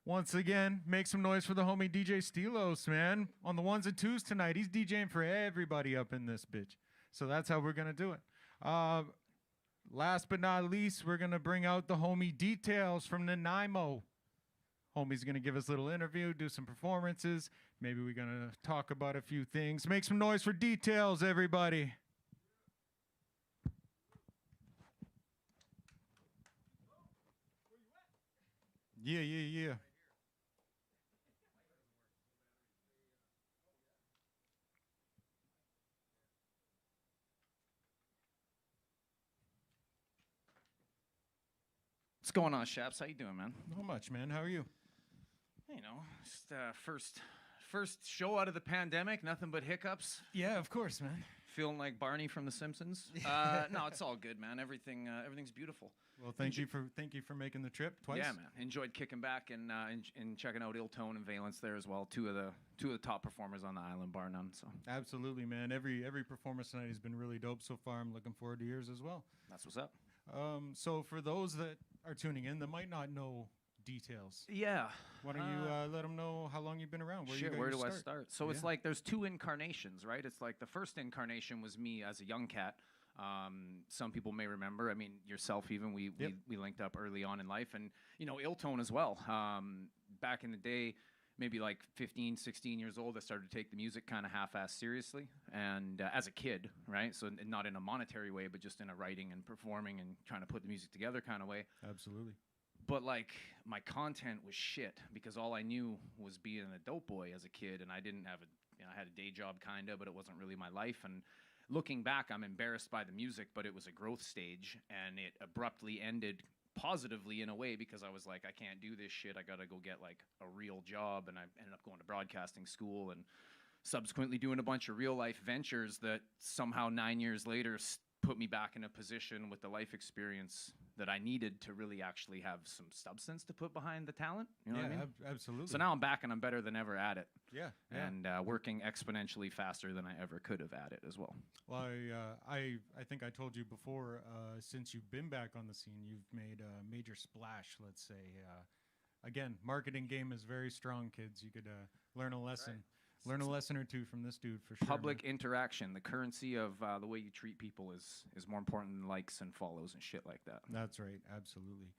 Once again, make some noise for the homie DJ Stelos, man. On the ones and twos tonight. He's DJing for everybody up in this bitch. So that's how we're going to do it. Last but not least, we're going to bring out the homie Details from Nanaimo. Homie's going to give us a little interview, do some performances. Maybe we're going to talk about a few things. Make some noise for Details, everybody. Yeah. What's going on, Shaps? How you doing, man? Not much, man. How are you? You know, just first show out of the pandemic. Nothing but hiccups. Yeah, of course, man. Feeling like Barney from The Simpsons. No, it's all good, man. Everything's beautiful. Well, thank you for making the trip twice. Yeah, man. Enjoyed kicking back and checking out Illtone and Valence there as well. Two of the top performers on the island, bar none. So absolutely, man. Every performance tonight has been really dope so far. I'm looking forward to yours as well. That's what's up. So for those that are tuning in that might not know Details, yeah, why don't you let them know how long you've been around? Where do I start? So it's like there's two incarnations, right? It's like the first incarnation was me as a young cat. Some people may remember. I mean, yourself even. We linked up early on in life, and Illtone as well. Back in the day, maybe like 15, 16 years old, I started to take the music kind of half-assed seriously, and as a kid, right? So not in a monetary way, but just in a writing and performing and trying to put the music together kind of way. Absolutely. But like my content was shit because all I knew was being a dope boy as a kid, and I didn't have I had a day job kind of, but it wasn't really my life. And looking back, I'm embarrassed by the music, but it was a growth stage, and it abruptly ended positively in a way because I was like, I can't do this shit. I got to go get like a real job. And I ended up going to broadcasting school and subsequently doing a bunch of real life ventures that somehow 9 years later put me back in a position with the life experience that I needed to really actually have some substance to put behind the talent. You know what I mean? Absolutely. So now I'm back and I'm better than ever at it. Yeah. And working exponentially faster than I ever could have at it as well. Well, I think I told you before, since you've been back on the scene, you've made a major splash, let's say. Again, marketing game is very strong, kids. You could learn a lesson. Right. Learn a lesson or two from this dude for sure. Public interaction, the currency of the way you treat people is more important than likes and follows and shit like that. That's right, absolutely.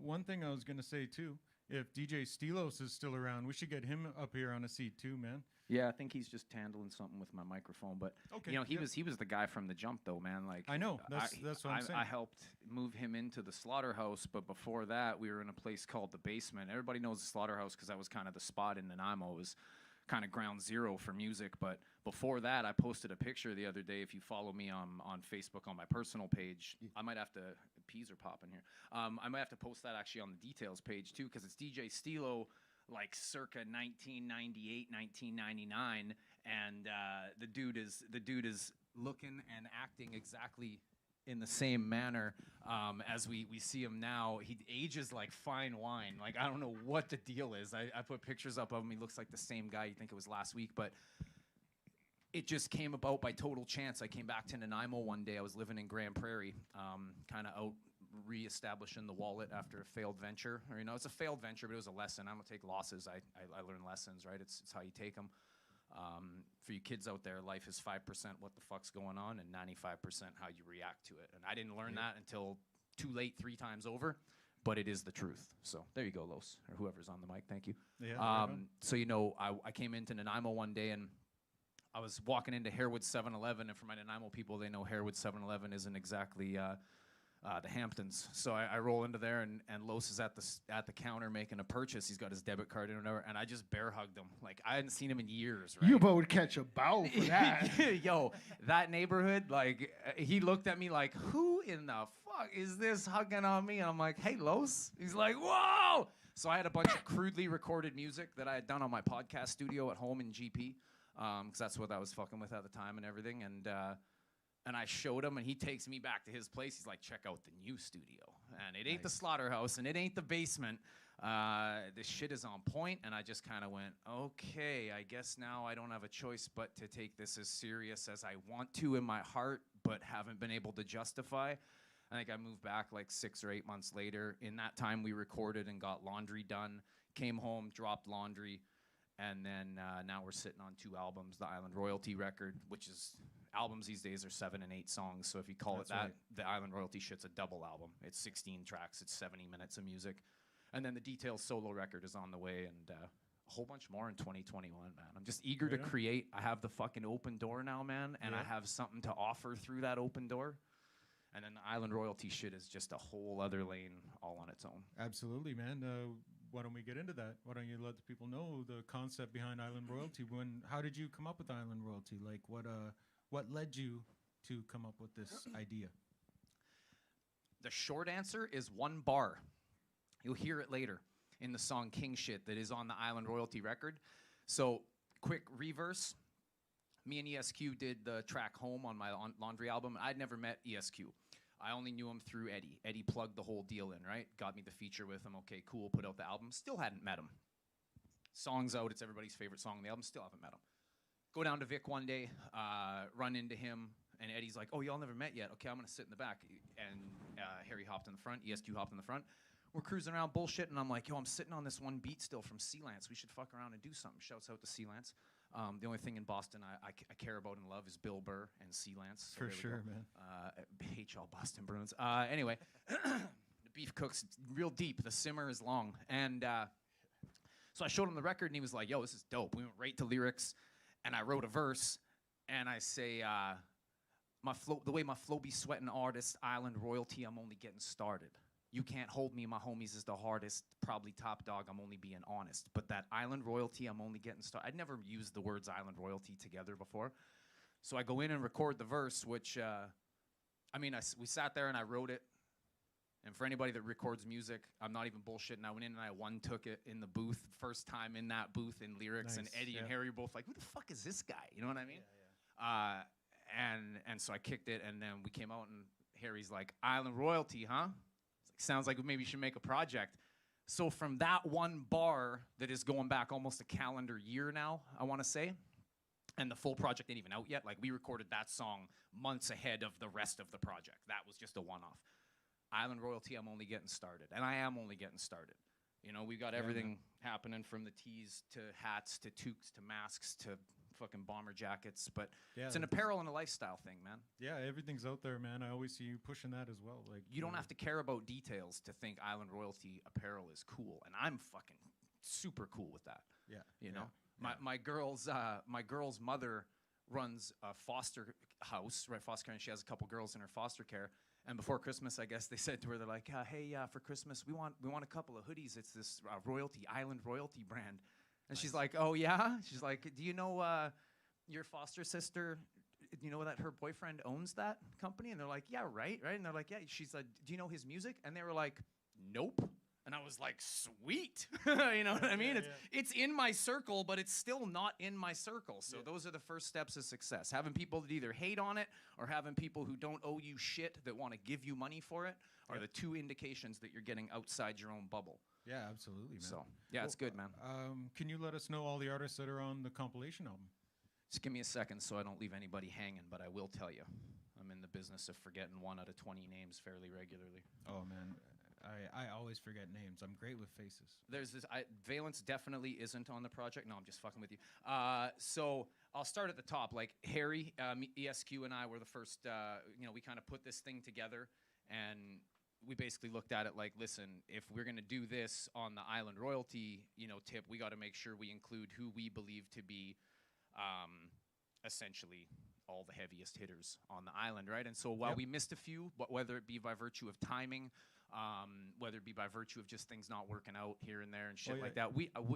One thing I was gonna say too, if DJ Stelos is still around, we should get him up here on a seat too, man. Yeah, I think he's just handling something with my microphone, but okay, he was the guy from the jump though, man. Like I know, that's what I'm saying. I helped move him into the Slaughterhouse, but before that, we were in a place called the Basement. Everybody knows the Slaughterhouse because that was kind of the spot in Nanaimo. It was kind of ground zero for music. But before that, I posted a picture the other day. If you follow me on Facebook on my personal page, I might have to, peas are popping here. I might have to post that actually on the details page too, because it's DJ Stelo, like circa 1998, 1999, and the dude is looking and acting exactly in the same manner as we see him now. He ages like fine wine. Like, I don't know what the deal is. I put pictures up of him. He looks like the same guy. You think it was last week, but it just came about by total chance. I came back to Nanaimo one day. I was living in Grand Prairie, kind of out reestablishing the wallet after a failed venture. Or, it's a failed venture, but it was a lesson. I don't take losses. I learn lessons, right? It's how you take them. For you kids out there, life is 5% what the fuck's going on and 95% how you react to it. And I didn't learn that until too late 3 times over, but it is the truth. So there you go, Los, or whoever's on the mic. Thank you. Yeah, so, I came into Nanaimo one day and I was walking into Harewood 7-Eleven, and for my Nanaimo people, they know Harewood 7-Eleven isn't exactly the Hamptons. So I roll into there, and Los is at the counter making a purchase. He's got his debit card in and whatever, and I just bear hugged him. Like, I hadn't seen him in years, right? You about would catch a bow for that. Yo, that neighborhood, like, he looked at me like, who in the fuck is this hugging on me? And I'm like, hey, Los. He's like, whoa! So I had a bunch of crudely recorded music that I had done on my podcast studio at home in GP, because that's what I was fucking with at the time and everything, and I showed him, and he takes me back to his place. He's like, check out the new studio. And it ain't the Slaughterhouse, and it ain't the basement. This shit is on point. And I just kind of went, okay, I guess now I don't have a choice but to take this as serious as I want to in my heart, but haven't been able to justify. I think I moved back like 6 or 8 months later. In that time, we recorded and got Laundry done. Came home, dropped Laundry, and then now we're sitting on 2 albums. The Island Royalty record, which is albums these days are 7 and 8 songs. So if you call That's it that, right. the Island Royalty shit's a double album. It's 16 tracks. It's 70 minutes of music, and then the Details solo record is on the way, and a whole bunch more in 2021, man. I'm just eager to Right on. create. I have the fucking open door now, man, and I Yeah. have something to offer through that open door. And then the Island Royalty shit is just a whole other lane all on its own. Absolutely, man. Why don't we get into that? Why don't you let the people know the concept behind Island Royalty? How did you come up with Island Royalty? Like, what led you to come up with this idea? The short answer is 1 bar. You'll hear it later in the song King Shit that is on the Island Royalty record. So, quick reverse. Me and ESQ did the track Home on my Laundry album. I'd never met ESQ. I only knew him through Eddie. Eddie plugged the whole deal in, right? Got me the feature with him. Okay, cool, put out the album. Still hadn't met him. Song's out, it's everybody's favorite song on the album. Still haven't met him. Go down to Vic one day, run into him, and Eddie's like, oh, y'all never met yet. Okay, I'm going to sit in the back. And Harry hopped in the front, ESQ hopped in the front. We're cruising around bullshit, and I'm like, yo, I'm sitting on this one beat still from Sealance. We should fuck around and do something. Shouts out to Sealance. The only thing in Boston I care about and love is Bill Burr and Sealance. So For there we sure, go. man. I hate y'all Boston Bruins. Anyway, the beef cooks real deep. The simmer is long. And so I showed him the record, and he was like, yo, this is dope. We went right to lyrics, and I wrote a verse, and I say, the way my flow be sweating artist, Island Royalty, I'm only getting started. You can't hold me, my homies is the hardest, probably top dog, I'm only being honest. But that Island Royalty, I'm only getting started. I'd never used the words Island Royalty together before. So I go in and record the verse, which, we sat there and I wrote it. And for anybody that records music, I'm not even bullshitting. I went in and I one-took it in the booth, first time in that booth in lyrics. And Nice, Eddie and yeah. Harry were both like, who the fuck is this guy? You know what I mean? And so I kicked it, and then we came out, and Harry's like, Island Royalty, huh? Sounds like maybe we should make a project. So from that 1 bar that is going back almost a calendar year now, I want to say, and the full project ain't even out yet. Like, we recorded that song months ahead of the rest of the project. That was just a one-off. Island Royalty, I'm only getting started. And I am only getting started. You know, we've got everything happening from the tees to hats to toques to masks to fucking bomber jackets. But Yeah, it's an apparel and a lifestyle thing, man. Yeah, everything's out there, man. I always see you pushing that as well. Like, You don't have to care about details to think Island Royalty apparel is cool, and I'm fucking super cool with that. Yeah, You yeah, know, yeah. my girl's mother runs a foster house, right? Foster care, and she has a couple girls in her foster care. And before Christmas, I guess they said to her, they're like, "Hey, for Christmas, we want a couple of hoodies. It's this Island Royalty brand." And she's like, "Oh yeah." She's like, "Do you know your foster sister? You know that her boyfriend owns that company?" And they're like, "Yeah, right." And they're like, "Yeah." She's like, "Do you know his music?" And they were like, "Nope." And I was like, "Sweet." You know what I mean? It's in my circle, but it's still not in my circle. So those are the first steps of success. Having people that either hate on it or having people who don't owe you shit that want to give you money for it are the 2 indications that you're getting outside your own bubble. Yeah, absolutely, man. So, yeah, it's good, man. Can you let us know all the artists that are on the compilation album? Just give me a second so I don't leave anybody hanging, but I will tell you. I'm in the business of forgetting 1 out of 20 names fairly regularly. Oh, man. I always forget names. I'm great with faces. There's this, Valence definitely isn't on the project. No, I'm just fucking with you. So I'll start at the top. Like Harry, ESQ and I were the first, we kind of put this thing together, and we basically looked at it like, listen, if we're going to do this on the Island Royalty, tip, we got to make sure we include who we believe to be essentially all the heaviest hitters on the island, right? And so while we missed a few, whether it be by virtue of timing, whether it be by virtue of just things not working out here and there and shit like that.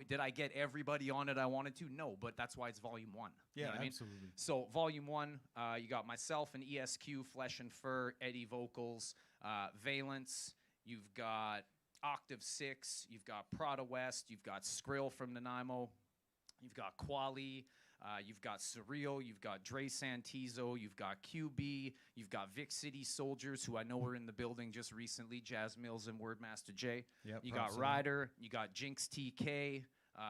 Did I get everybody on it I wanted to? No, but that's why it's volume 1. Yeah, you know what I mean? absolutely. So volume 1, you got myself and ESQ, Flesh and Fur, Eddie vocals, Valence, you've got Octave 6, you've got Prada West, you've got Skrill from Nanaimo, you've got Quali, you've got Surreal, you've got Dre Santizo, you've got QB, you've got Vic City Soldiers, who I know were in the building just recently, Jazz Mills and Wordmaster J. Yep, You props got to them. Ryder, you got Jinx TK,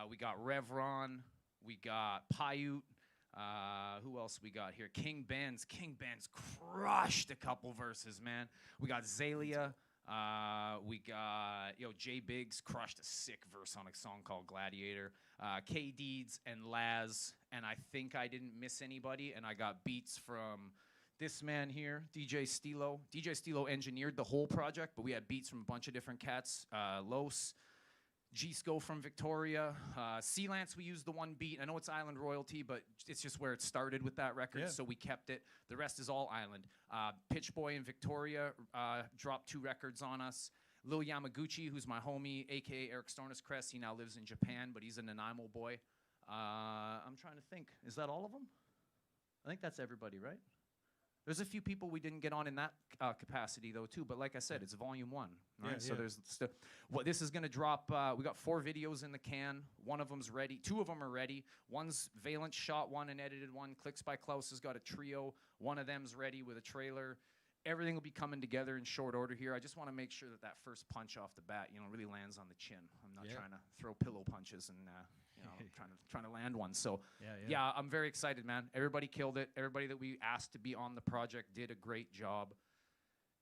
we got Revron, we got Paiute, Who else we got here? King Benz. King Benz crushed a couple verses, man. We got Zalia. We got, J Biggs crushed a sick verse on a song called Gladiator. K Deeds and Laz. And I think I didn't miss anybody. And I got beats from this man here, DJ Stelo. DJ Stelo engineered the whole project, but we had beats from a bunch of different cats. Los. G-Sco from Victoria. Sea-Lance, we used the one beat. I know it's Island royalty, but it's just where it started with that record, so we kept it. The rest is all Island. Pitch Boy in Victoria dropped 2 records on us. Lil Yamaguchi, who's my homie, a.k.a. Eric Storniscrest. He now lives in Japan, but he's a Nanaimo boy. I'm trying to think. Is that all of them? I think that's everybody, right? There's a few people we didn't get on in that capacity, though, too. But like I said, it's volume 1, right? Yeah, so there's still... Well, this is going to drop... we got 4 videos in the can. One of them's ready. 2 of them are ready. One's Valence shot one and edited one. Clicks by Klaus has got a trio. One of them's ready with a trailer. Everything will be coming together in short order here. I just want to make sure that that first punch off the bat, really lands on the chin. I'm not trying to throw pillow punches and... trying to land one. So yeah, I'm very excited, man. Everybody killed it. Everybody that we asked to be on the project did a great job.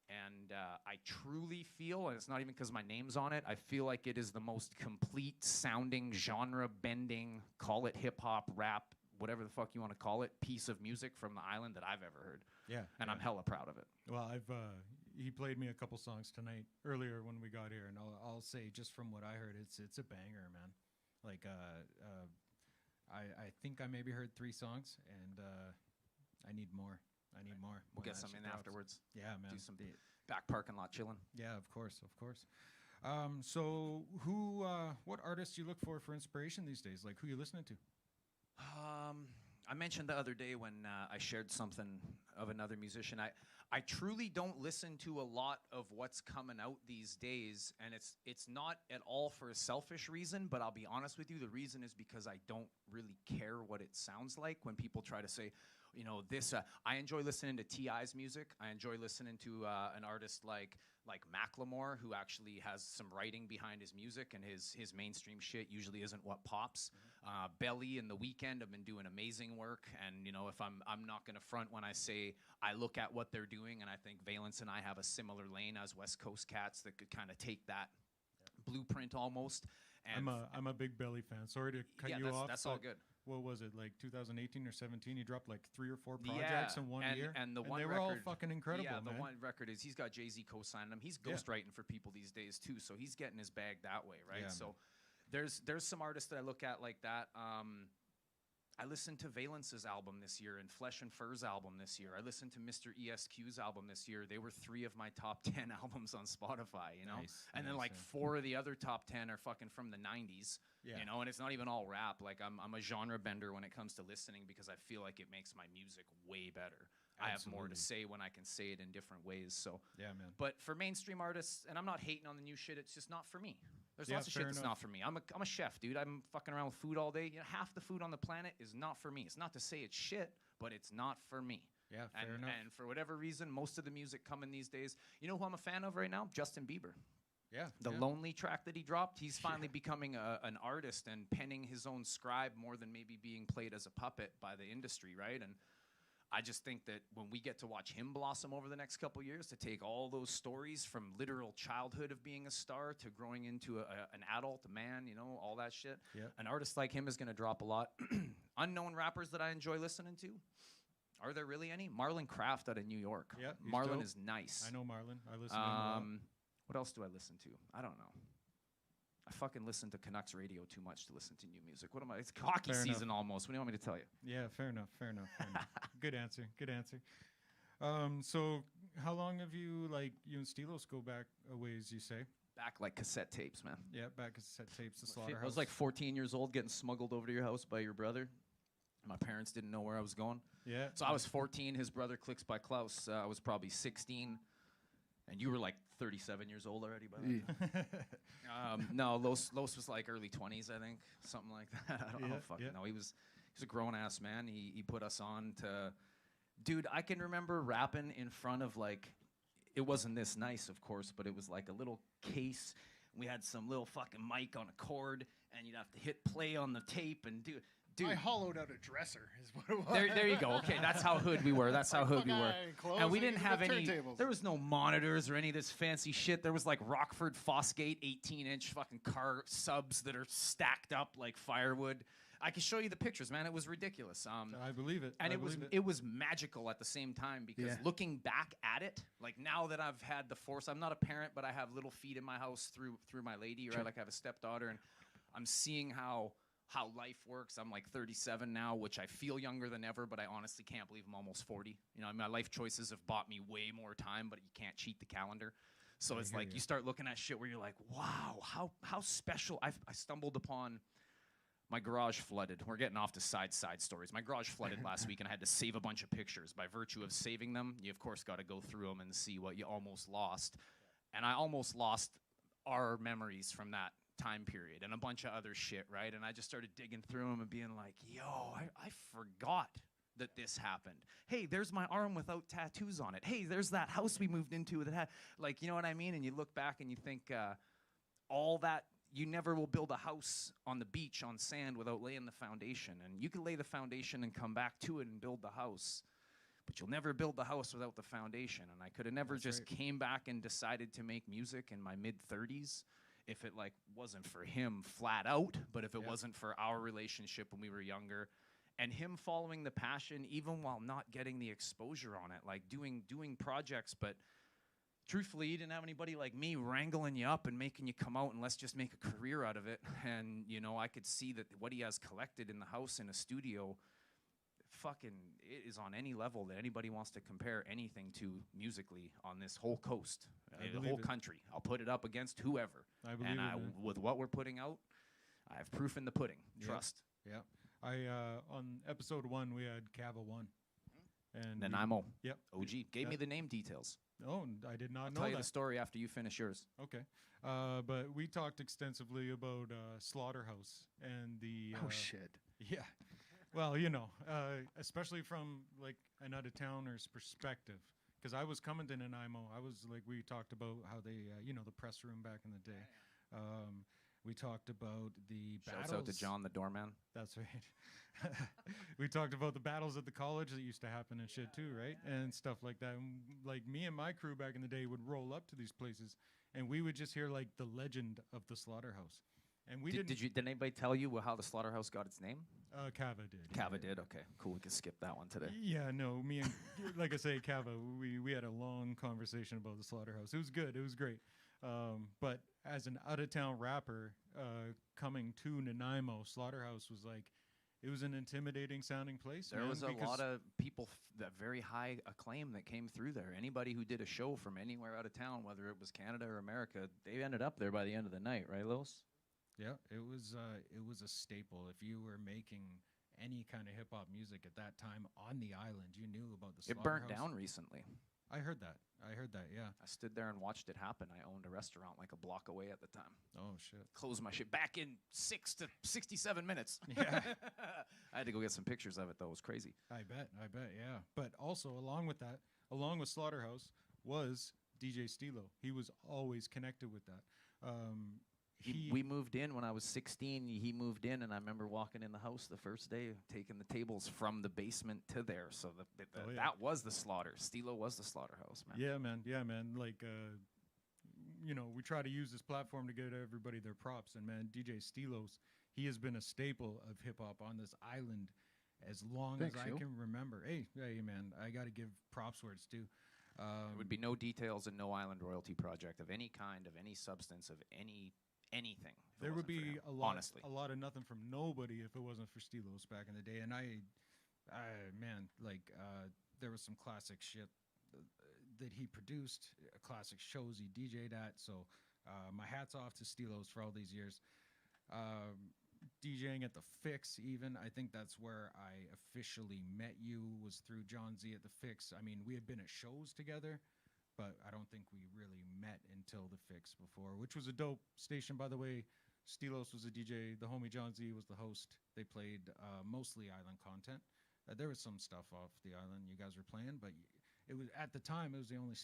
And I truly feel, and it's not even because my name's on it, I feel like it is the most complete sounding, genre-bending, call it hip-hop, rap, whatever the fuck you want to call it, piece of music from the island that I've ever heard. Yeah. And I'm hella proud of it. Well, he played me a couple songs tonight, earlier when we got here, and I'll say, just from what I heard, it's a banger, man. Like, I think I maybe heard 3 songs, and I need more. We'll get some in afterwards. Yeah, man. Do some back parking lot chilling. Yeah, of course. So, what artists do you look for inspiration these days? Like, who you listening to? I mentioned the other day when I shared something of another musician. I truly don't listen to a lot of what's coming out these days, and it's not at all for a selfish reason, but I'll be honest with you, the reason is because I don't really care what it sounds like when people try to say, this, I enjoy listening to T.I.'s music. I enjoy listening to an artist like Macklemore, who actually has some writing behind his music, and his mainstream shit usually isn't what pops. Belly and The Weeknd have been doing amazing work, and if I'm not gonna front when I say I look at what they're doing, and I think Valence and I have a similar lane as West Coast cats that could kind of take that blueprint almost. And I'm a big Belly fan. Sorry to cut you off. That's all good. What was it, like 2018 or 17? He dropped like 3 or 4 projects in one year, and they were all fucking incredible. Yeah, man. The one record is he's got Jay-Z co-signing him. He's ghostwriting for people these days too, so he's getting his bag that way, right? Yeah, so there's some artists that I look at like that. I listened to Valence's album this year and Flesh and Fur's album this year. I listened to Mr. ESQ's album this year. They were 3 of my top 10 albums on Spotify, Nice, and then like 4 of the other top 10 are fucking from the 90s, and it's not even all rap. Like I'm a genre bender when it comes to listening because I feel like it makes my music way better. Absolutely. I have more to say when I can say it in different ways. So yeah, man. But for mainstream artists, and I'm not hating on the new shit, it's just not for me. There's lots of shit that's not for me. I'm a chef, dude. I'm fucking around with food all day. Half the food on the planet is not for me. It's not to say it's shit, but it's not for me. Yeah, fair enough. And for whatever reason, most of the music coming these days, you know who I'm a fan of right now? Justin Bieber. Yeah. The Lonely track that he dropped, he's finally becoming an artist and penning his own scribe more than maybe being played as a puppet by the industry, right? And I just think that when we get to watch him blossom over the next couple years, to take all those stories from literal childhood of being a star to growing into an adult, a man, all that shit, an artist like him is going to drop a lot. Unknown rappers that I enjoy listening to, are there really any? Marlon Craft out of New York. Yeah, Marlon dope. is nice. I know Marlon. I listen to him a lot. What else do I listen to? I don't know. I fucking listen to Canucks radio too much to listen to new music. What am I? It's hockey season almost. What do you want me to tell you? Yeah, fair enough. Good answer. So how long have you and Stelos go back a ways, you say? Back like cassette tapes, man. Yeah, back cassette tapes, the Slaughterhouse. I was like 14 years old getting smuggled over to your house by your brother. My parents didn't know where I was going. Yeah. So I was 14. His brother Clicks by Klaus. I was probably 16. And you were like 37 years old already by then. No, Los was like early 20s, I think. Something like that. I don't fucking know. He was a grown-ass man. He put us on to... Dude, I can remember rapping in front of like... It wasn't this nice, of course, but it was like a little case. We had some little fucking mic on a cord, and you'd have to hit play on the tape and do... Dude. I hollowed out a dresser. Is what it was. There you go. Okay, that's how hood we were. That's how hood we were. And we didn't have any. There was no monitors or any of this fancy shit. There was like Rockford Fosgate 18-inch fucking car subs that are stacked up like firewood. I can show you the pictures, man. It was ridiculous. I believe it. And it was magical at the same time because looking back at it, like now that I've had the force, I'm not a parent, but I have little feet in my house through my lady, or I like have a stepdaughter, and I'm seeing how life works. I'm like 37 now, which I feel younger than ever, but I honestly can't believe I'm almost 40. You know, my life choices have bought me way more time, but you can't cheat the calendar. So it's like you start looking at shit where you're like, wow, how special. I stumbled upon. My garage flooded. We're getting off to side stories. My garage flooded last week, and I had to save a bunch of pictures. By virtue of saving them, you, of course, got to go through them and see what you almost lost. And I almost lost our memories from that time period and a bunch of other shit, right? And I just started digging through them and being like, yo, I forgot that this happened. Hey, there's my arm without tattoos on it. Hey, there's that house we moved into that had, like, you know what I mean? And you look back and you think all that. You never will build a house on the beach on sand without laying the foundation. And you can lay the foundation and come back to it and build the house. But you'll never build the house without the foundation. And I could have never came back and decided to make music in my mid-30s if it like wasn't for him flat out, but if it wasn't for our relationship when we were younger. And him following the passion, even while not getting the exposure on it, like doing projects, but truthfully, you didn't have anybody like me wrangling you up and making you come out and let's just make a career out of it. And, you know, I could see that what he has collected in the house in a studio, fucking, it is on any level that anybody wants to compare anything to musically on this whole coast, the whole country. I'll put it up against whoever. I believe with what we're putting out, I have proof in the pudding. Trust. Yeah. On episode 1, we had Kava 1. And Nanaimo. Yep. OG. Gave me the name details. Oh, I did not I'll know tell you that. the story after you finish yours. Okay. But we talked extensively about Slaughterhouse and the... oh, shit. Yeah. Well, you know, especially from, like, an out-of-towner's perspective. Because I was coming to Nanaimo. I was, like, we talked about how they, you know, the press room back in the day. We talked about the battles. Shouts out to John the doorman. That's right. We talked about the battles at the college that used to happen and shit too, right? And stuff like that. And like me and my crew back in the day would roll up to these places, and we would just hear like the legend of the slaughterhouse. And we did anybody tell you how the slaughterhouse got its name? Kava did. Kava did. Okay, cool. We can skip that one today. Yeah, no, me and like I say, Kava, we had a long conversation about the slaughterhouse. It was good. It was great. But as an out-of-town rapper coming to Nanaimo, Slaughterhouse was like, it was an intimidating sounding place. There was a lot of people that very high acclaim that came through there. Anybody who did a show from anywhere out of town, whether it was Canada or America, they ended up there by the end of the night, right, Lewis? Yeah, it was a staple. If you were making any kind of hip-hop music at that time on the island, you knew about the Slaughterhouse. It burnt down recently. I heard that, yeah. I stood there and watched it happen. I owned a restaurant like a block away at the time. Oh, shit. Closed my shit back in 6 to 67 minutes. Yeah. I had to go get some pictures of it, though. It was crazy. I bet, yeah. But also, along with that, along with Slaughterhouse, was DJ Stelo. He was always connected with that. We moved in when I was 16. He moved in, and I remember walking in the house the first day, taking the tables from the basement to there. So that was the slaughter. Stelo was the slaughterhouse, man. Yeah, man. Like, you know, we try to use this platform to give everybody their props. And, man, DJ Stelo's, he has been a staple of hip-hop on this island as long as I can remember. Hey, man, I got to give props where it's due. There would be no details and no Island Royalty project of any kind, of any substance, of anything. There would be a lot of nothing from nobody if it wasn't for Stelos back in the day. And there was some classic shit that he produced, classic shows he DJ'd at. So my hat's off to Stelos for all these years. DJing at the Fix, even, I think that's where I officially met you, was through John Z at the Fix. I mean, we had been at shows together, but I don't think we really met until the Fix before, which was a dope station, by the way. Stelos was a DJ. The homie John Z was the host. They played mostly island content. There was some stuff off the island you guys were playing, but it was at the time, it was the only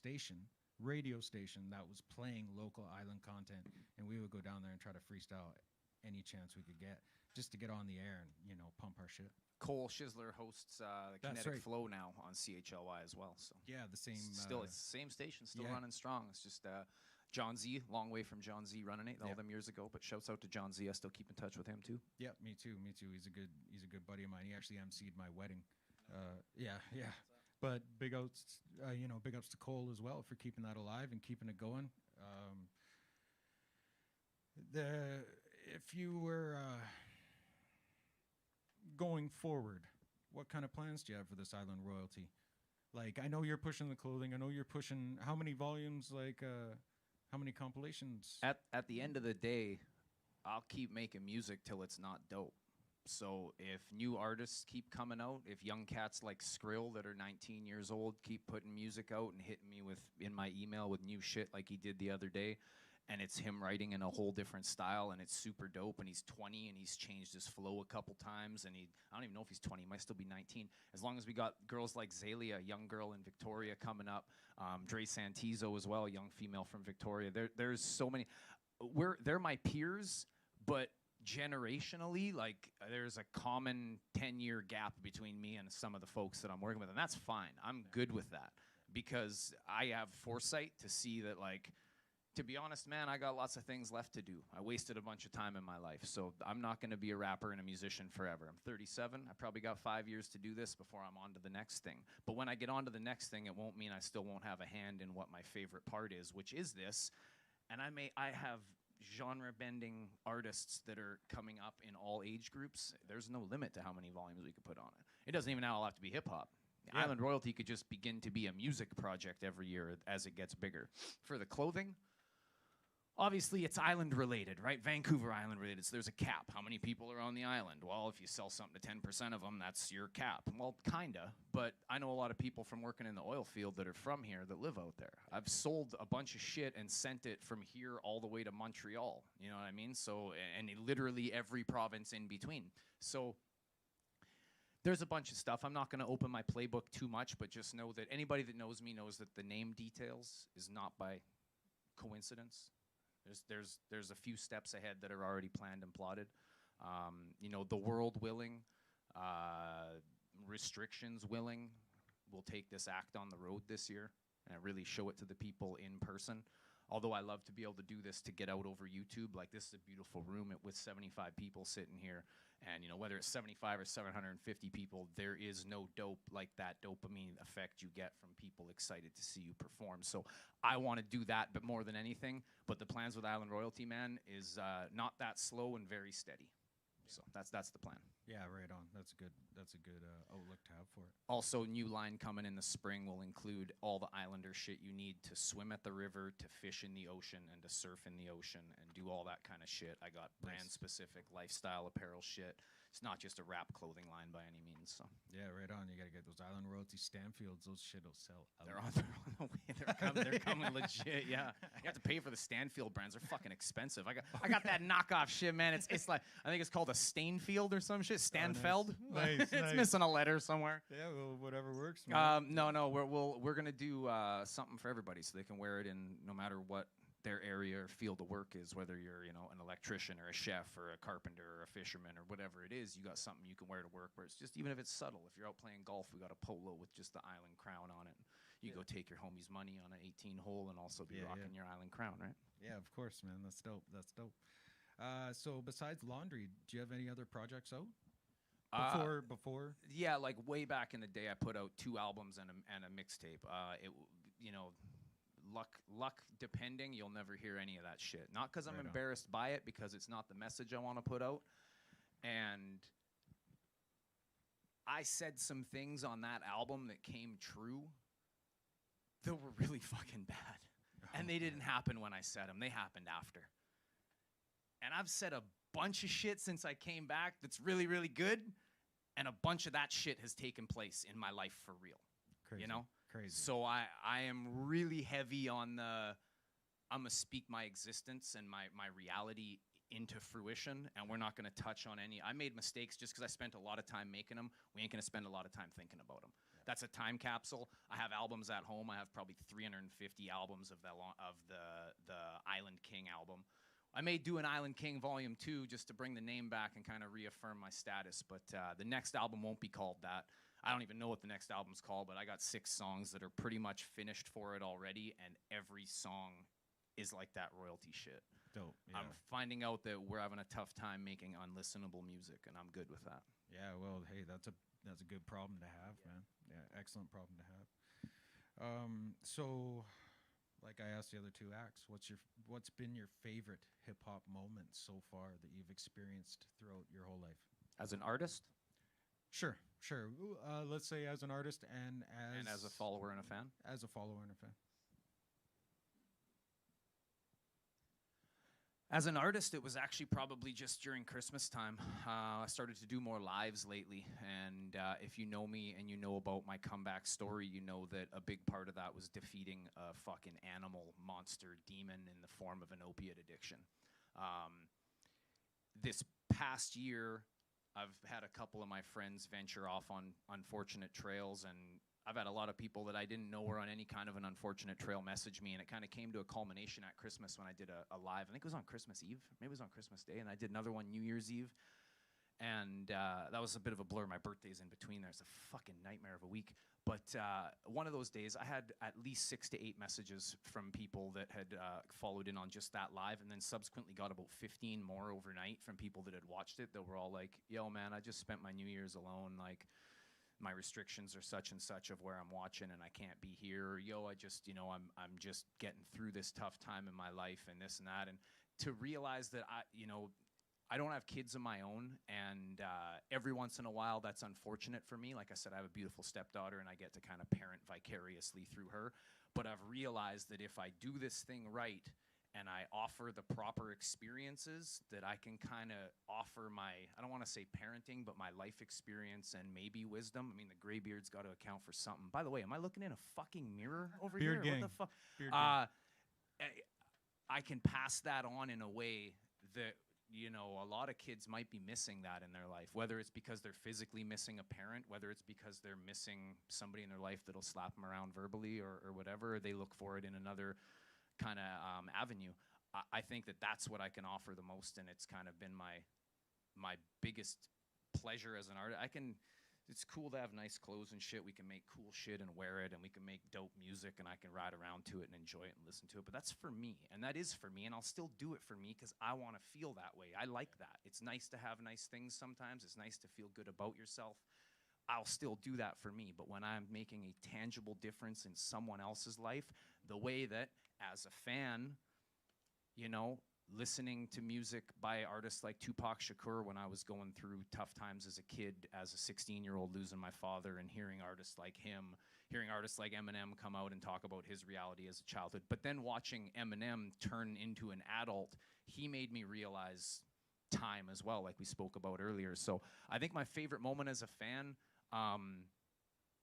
radio station that was playing local island content, and we would go down there and try to freestyle any chance we could get. just to get on the air and, you know, pump our shit. Cole Shizler hosts the That's Kinetic right. Flow now on CHLY as well. So Yeah, the same. still, it's the same station, still yeah. running strong. It's just John Z, long way from John Z running it all them years ago. But shouts out to John Z. I still keep in touch with him too. Yeah, me too. Me too. He's a good buddy of mine. He actually emceed my wedding. Yeah. But big ups, big ups to Cole as well for keeping that alive and keeping it going. If you were going forward, what kind of plans do you have for this Island Royalty? Like, I know you're pushing the clothing. I know you're pushing how many volumes? Like, how many compilations? At the end of the day, I'll keep making music till it's not dope. So if new artists keep coming out, if young cats like Skrill that are 19 years old keep putting music out and hitting me with in my email with new shit like he did the other day, and it's him writing in a whole different style and it's super dope, and he's 20 and he's changed his flow a couple times, and I don't even know if he's 20, he might still be 19. As long as we got girls like Zalia, a young girl in Victoria coming up, Dre Santizo as well, a young female from Victoria. There's so many. They're my peers, but generationally, like, there's a common 10-year gap between me and some of the folks that I'm working with, and that's fine. I'm good with that because I have foresight to see that, like, to be honest, man, I got lots of things left to do. I wasted a bunch of time in my life, so I'm not going to be a rapper and a musician forever. I'm 37. I probably got 5 years to do this before I'm on to the next thing. But when I get on to the next thing, it won't mean I still won't have a hand in what my favorite part is, which is this. And I have genre-bending artists that are coming up in all age groups. There's no limit to how many volumes we could put on it. It doesn't even all have to be hip-hop. Yeah. Island Royalty could just begin to be a music project every year as it gets bigger. For the clothing, obviously it's island related, right? Vancouver Island related, so there's a cap. How many people are on the island? Well, if you sell something to 10% of them, that's your cap. Well, kinda, but I know a lot of people from working in the oil field that are from here that live out there. I've sold a bunch of shit and sent it from here all the way to Montreal, you know what I mean? So, and literally every province in between. So there's a bunch of stuff. I'm not gonna open my playbook too much, but just know that anybody that knows me knows that the name details is not by coincidence. There's a few steps ahead that are already planned and plotted. The world willing, restrictions willing, we'll take this act on the road this year and really show it to the people in person. Although I love to be able to do this to get out over YouTube. Like, this is a beautiful room with 75 people sitting here. And, whether it's 75 or 750 people, there is no dope like that dopamine effect you get from people excited to see you perform. So I want to do that, but more than anything. But the plans with Island Royalty, man, is not that slow and very steady. So that's the plan. Yeah, right on. That's a good outlook to have for it. Also, new line coming in the spring will include all the Islander shit you need to swim at the river, to fish in the ocean, and to surf in the ocean, and do all that kind of shit. I got brand-specific lifestyle apparel shit. It's not just a rap clothing line by any means. So yeah, right on. You gotta get those Island Royalty Stanfields. Those shit will sell out. They're on the way. They're coming legit. Yeah, you have to pay for the Stanfield brands. They're fucking expensive. I got that knockoff shit, man. It's like, I think it's called a Stainfield or some shit. Stanfeld. Nice. It's missing a letter somewhere. Yeah, well, whatever works. Man. No. We're gonna do something for everybody, so they can wear it in no matter what their area or field of work is, whether you're an electrician or a chef or a carpenter or a fisherman or whatever it is. You got something you can wear to work, where it's just, even if it's subtle. If you're out playing golf, we got a polo with just the island crown on it. You go take your homie's money on an 18 hole and also be rocking your island crown, right? Yeah, of course, man. That's dope. So besides Laundry, do you have any other projects out? Before? Yeah, like way back in the day, I put out 2 albums and a mixtape. Luck depending, you'll never hear any of that shit. Not because I'm embarrassed by it, because it's not the message I want to put out. And I said some things on that album that came true that were really fucking bad. And they didn't happen when I said them. They happened after. And I've said a bunch of shit since I came back that's really, really good. And a bunch of that shit has taken place in my life for real. Crazy. Crazy. So I am really heavy on I'm going to speak my existence and my reality into fruition, and we're not going to touch on any. I made mistakes just because I spent a lot of time making them. We ain't going to spend a lot of time thinking about them. Yeah. That's a time capsule. I have albums at home. I have probably 350 albums of the Island King album. I may do an Island King Volume 2 just to bring the name back and kind of reaffirm my status, but the next album won't be called that. I don't even know what the next album's called, but I got 6 songs that are pretty much finished for it already, and every song is like that royalty shit. Dope. Yeah. I'm finding out that we're having a tough time making unlistenable music, and I'm good with that. Yeah, well, hey, that's a good problem to have, man. Yeah, excellent problem to have. So, like I asked the other 2 acts, what's been your favorite hip hop moment so far that you've experienced throughout your whole life? As an artist? Sure. Let's say as an artist and as a follower and a fan? As a follower and a fan. As an artist, it was actually probably just during Christmas time. I started to do more lives lately, and if you know me and you know about my comeback story, you know that a big part of that was defeating a fucking animal monster demon in the form of an opiate addiction. This past year, I've had a couple of my friends venture off on unfortunate trails, and I've had a lot of people that I didn't know were on any kind of an unfortunate trail message me, and it kind of came to a culmination at Christmas when I did a live. I think it was on Christmas Eve. Maybe it was on Christmas Day, and I did another one New Year's Eve. And that was a bit of a blur. My birthday's in between there. It's a fucking nightmare of a week. But one of those days, I had at least 6 to 8 messages from people that had followed in on just that live, and then subsequently got about 15 more overnight from people that had watched it that were all like, yo, man, I just spent my New Year's alone. Like, my restrictions are such and such of where I'm watching and I can't be here. Or, yo, I just, I'm just getting through this tough time in my life and this and that. And to realize that I don't have kids of my own, and every once in a while that's unfortunate for me. Like I said, I have a beautiful stepdaughter and I get to kind of parent vicariously through her. But I've realized that if I do this thing right and I offer the proper experiences, that I can kind of offer I don't want to say parenting, but my life experience and maybe wisdom. I mean, the gray beard's got to account for something. By the way, am I looking in a fucking mirror over Beard here? gang. What the fuck? Beard gang. I can pass that on in a way that, a lot of kids might be missing that in their life, whether it's because they're physically missing a parent, whether it's because they're missing somebody in their life that'll slap them around verbally or whatever, or they look for it in another kind of avenue. I think that that's what I can offer the most, and it's kind of been my biggest pleasure as an artist. It's cool to have nice clothes and shit. We can make cool shit and wear it, and we can make dope music, and I can ride around to it and enjoy it and listen to it. But that's for me, and that is for me, and I'll still do it for me because I want to feel that way. I like that. It's nice to have nice things sometimes. It's nice to feel good about yourself. I'll still do that for me. But when I'm making a tangible difference in someone else's life, the way that as a fan, listening to music by artists like Tupac Shakur when I was going through tough times as a kid, as a 16-year-old losing my father, and hearing artists like him, hearing artists like Eminem come out and talk about his reality as a childhood, but then watching Eminem turn into an adult, he made me realize time as well, like we spoke about earlier. So I think my favorite moment as a fan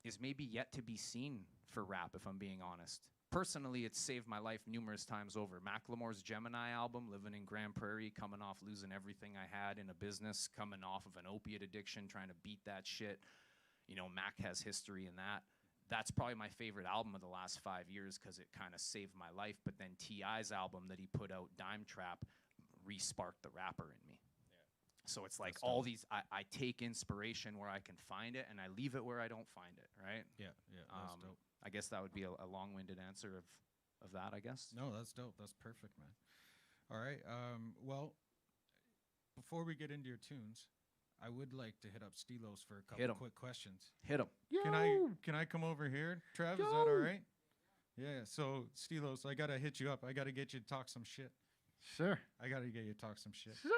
is maybe yet to be seen for rap, if I'm being honest. Personally, it's saved my life numerous times over. Macklemore's Gemini album, living in Grand Prairie, coming off losing everything I had in a business, coming off of an opiate addiction, trying to beat that shit. Mac has history in that. That's probably my favorite album of the last 5 years because it kind of saved my life. But then T.I.'s album that he put out, Dime Trap, re-sparked the rapper in me. Yeah. So it's like all these, I take inspiration where I can find it, and I leave it where I don't find it, right? Yeah, that's dope. I guess that would be a long-winded answer of that, I guess. No, that's dope. That's perfect, man. All right. Well, before we get into your tunes, I would like to hit up Stelos for a couple quick questions. Hit him. Can I come over here, Trev? Is that all right? Yeah. So Stelos, I gotta hit you up. I gotta get you to talk some shit. Sure. I gotta get you to talk some shit. Sure.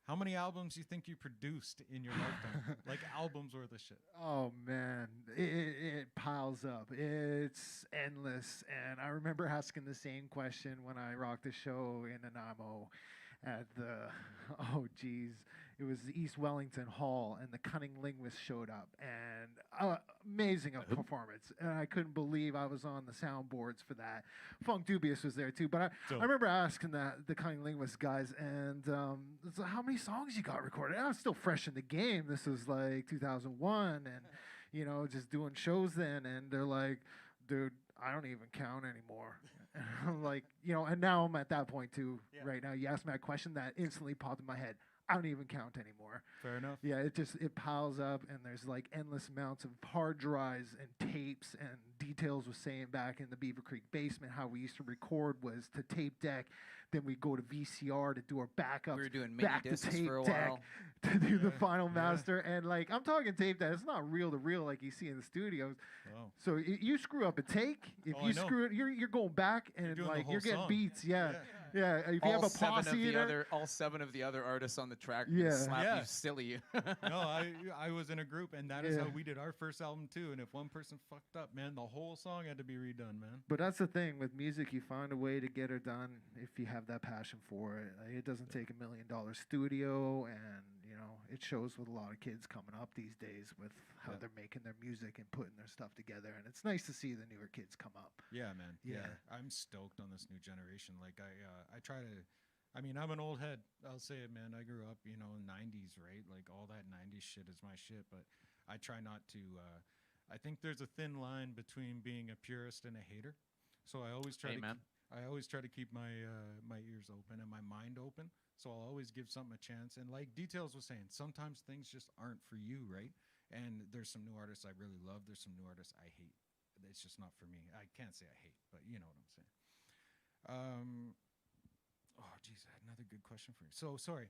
How many albums do you think you produced in your lifetime? Like albums worth of shit. Oh man, it piles up. It's endless. And I remember asking the same question when I rocked a show in Nanaimo at it was the East Wellington Hall, and the Cunning Linguist showed up, and amazing performance. And I couldn't believe I was on the soundboards for that. Funk Dubious was there too, but I remember asking the Cunning Linguist guys, and so how many songs you got recorded? I was still fresh in the game. This was like 2001, and just doing shows then, and they're like, dude, I don't even count anymore. And I'm like, and now I'm at that point too. Yeah. Right now, you asked me that question that instantly popped in my head. I don't even count anymore. Fair enough. Yeah, it piles up, and there's like endless amounts of hard drives and tapes. And Details was saying back in the Beaver Creek basement how we used to record was to tape deck, then we go to VCR to do our backups. We were doing mini back to discs tape for a deck while. to do the Yeah, final yeah. master. And like I'm talking tape deck, it's not reel to reel like you see in the studios. Oh. So you screw up a take. If Oh, I you know. screw it, you're going back and doing the like whole you're getting song. beats. Yeah. Yeah. If you have a posse in it, all 7 of the other artists on the track Yeah. slap Yeah. you silly. No, I was in a group, and that is Yeah. how we did our first album too. And if one person fucked up, man, the whole song had to be redone, man. but that's the thing with music, you find a way to get it done if you have that passion for it. Like, it doesn't take $1 million studio, and it shows with a lot of kids coming up these days with how Yeah. they're making their music and putting their stuff together. And it's nice to see the newer kids come up. Yeah, man. Yeah. I'm stoked on this new generation. Like I try to. I mean, I'm an old head. I'll say it, man. I grew up, in '90s, right? Like all that '90s shit is my shit. But I try not to. I think there's a thin line between being a purist and a hater. So I always try Amen. I always try to keep my my ears open and my mind open. So I'll always give something a chance. And like Details was saying, sometimes things just aren't for you, right? And there's some new artists I really love. There's some new artists I hate. It's just not for me. I can't say I hate, but you know what I'm saying. Oh, geez, I had another good question for you. So sorry.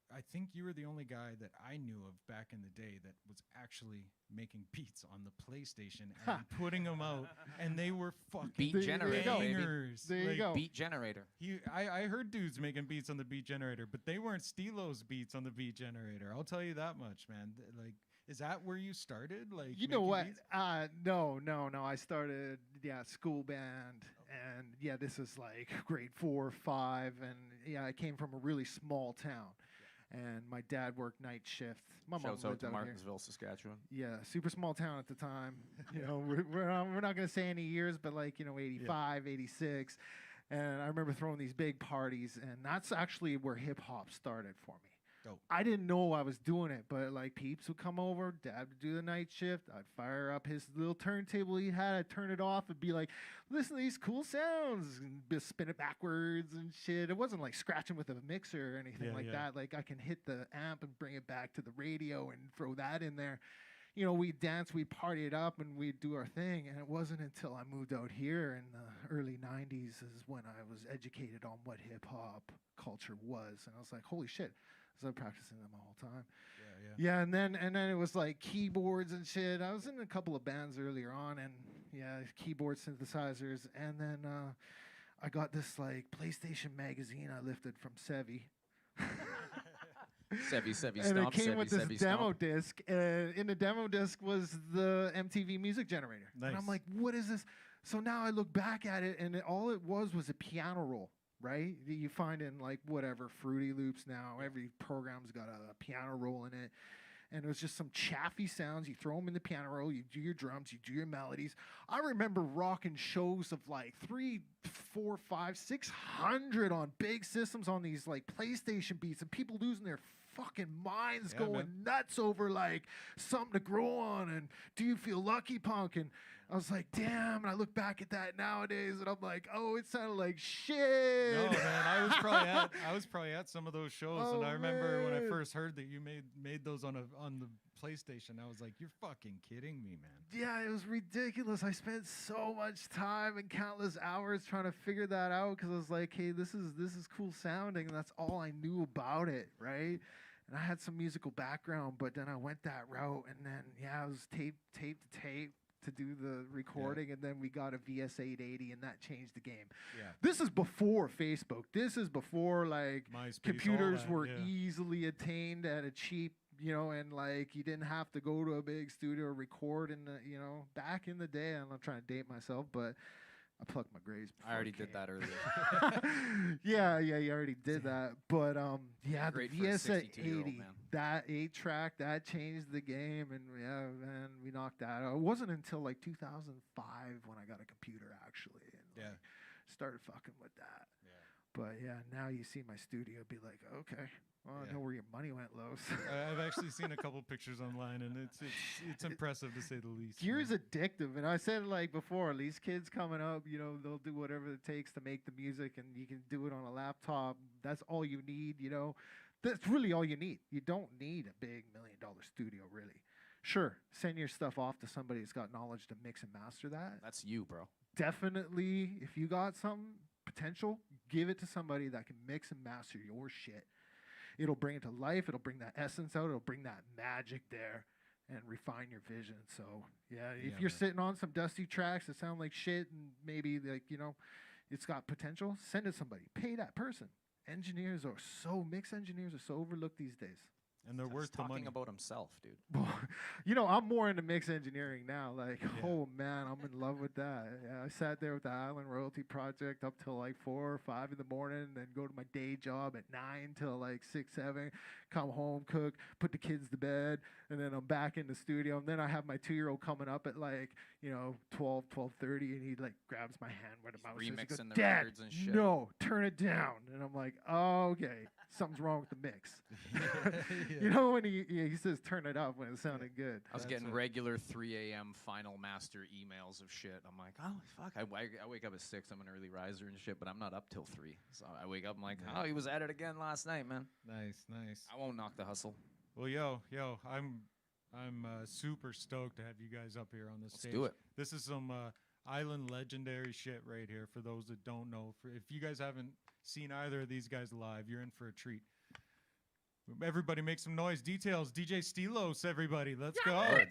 I think you were the only guy that I knew of back in the day that was actually making beats on the PlayStation and putting them out, and they were fucking Beat There you generator, go. baby. bangers. There you Like, go. Beat generator. I heard dudes making beats on the Beat Generator, but they weren't Stelo's beats on the Beat Generator. I'll tell you that much, man. Like, is that where you started? Like, You know making what? beats? No. I started, school band, and this is like grade 4 or 5, and I came from a really small town, and my dad worked night shift. My mom Shouts out lived to out here. Martinsville, Saskatchewan. Yeah, super small town at the time. We're not gonna say any years, but 85, 86, and I remember throwing these big parties, and that's actually where hip hop started for me. Dope. I didn't know I was doing it, but peeps would come over, dad would do the night shift. I'd fire up his little turntable he had, I'd turn it off and be like, listen to these cool sounds, and just spin it backwards and shit. It wasn't like scratching with a mixer or anything like that. Like I can hit the amp and bring it back to the radio and throw that in there. We'd dance, we'd party it up, and we'd do our thing. And it wasn't until I moved out here in the early 90s is when I was educated on what hip hop culture was. And I was like, holy shit. So I was practicing them the whole time. Yeah, and then it was like keyboards and shit. I was in a couple of bands earlier on, and keyboard synthesizers. And then I got this like PlayStation magazine I lifted from Sevi. Sevi, And stomp, it came Sevi, with this Sevi, demo stomp. disc. In the demo disc was the MTV Music Generator. And I'm Nice. like, what is this? So now I look back at it, and all it was a piano roll, right? That you find in like whatever Fruity Loops now. Every program's got a piano roll in it. And it was just some chaffy sounds. You throw them in the piano roll, you do your drums, you do your melodies. I remember rocking shows of like 3, 4, 5, 600 on big systems on these like PlayStation beats, and people losing their fucking minds, Yeah, going man. nuts over like something to grow on and do you feel lucky, punk? And I was like, damn. And I look back at that nowadays, and I'm like, oh, it sounded like shit. No, man, I was probably at some of those shows, Oh, and I remember when I man. first heard that you made those on the PlayStation. I was like, you're fucking kidding me, man. Yeah, it was ridiculous. I spent so much time and countless hours trying to figure that out because I was like, hey, this is cool sounding, and that's all I knew about it, right? And I had some musical background, but then I went that route, and then I was tape to tape to do the recording, and then we got a VS880, and that changed the game. Yeah. This is before Facebook. This is before like MySpace, computers all that, were yeah. easily attained at a cheap, and like you didn't have to go to a big studio or record in the, back in the day. I'm not trying to date myself, but I plucked my graves. I already before did it that earlier. came. yeah, you already did that. But the Great for a 62-year-old VS80, man. that 8-track, that changed the game, and man, we knocked that out. It wasn't until like 2005 when I got a computer actually, and Yeah. started fucking with that. Yeah. But yeah, now you see my studio, be like, okay, well, I Yeah. know where your money went, Los. I've actually seen a couple pictures online, and it's impressive to say the least. Gear's man. addictive, and I said it like before. These kids coming up, you know, they'll do whatever it takes to make the music, and you can do it on a laptop. That's all you need, you know. That's really all you need. You don't need a big $1 million studio, really. Sure, send your stuff off to somebody that's got knowledge to mix and master that. That's you, bro. Definitely, if you got some potential, give it to somebody that can mix and master your shit. It'll bring it to life. It'll bring that essence out. It'll bring that magic there and refine your vision. So, yeah, if Yeah, you're man. sitting on some dusty tracks that sound like shit and maybe, like, you know, it's got potential, send it to somebody. Pay that person. Mix engineers are so overlooked these days. And they're He's worth the talking money. about himself, dude. You know, I'm more into mix engineering now. Like, Yeah. oh man, I'm in love with that. Yeah, I sat there with the Island Royalty Project up till like 4 or 5 in the morning, then go to my day job at 9 till like 6, 7, come home, cook, put the kids to bed, and then I'm back in the studio. And then I have my 2-year-old coming up at like, you know, 12:30, and he like grabs my hand where the mouse is. He goes, remixing the Dad, records and shit." no, turn it down. And I'm like, oh, okay, something's wrong with the mix. You know, when he says turn it up when it sounded good. I was That's getting it. regular 3 a.m. Final Master emails of shit. I'm like, oh, fuck. I wake up at 6. I'm an early riser and shit, but I'm not up till 3. So I wake up, I'm like, Yeah. oh, he was at it again last night, man. Nice, nice. I won't knock the hustle. Well, yo, I'm super stoked to have you guys up here on this Let's stage. do it. This is some island legendary shit right here. For those that don't know, if you guys haven't seen either of these guys live, you're in for a treat. Everybody make some noise. Details. DJ Stelos, everybody. Let's go. Word.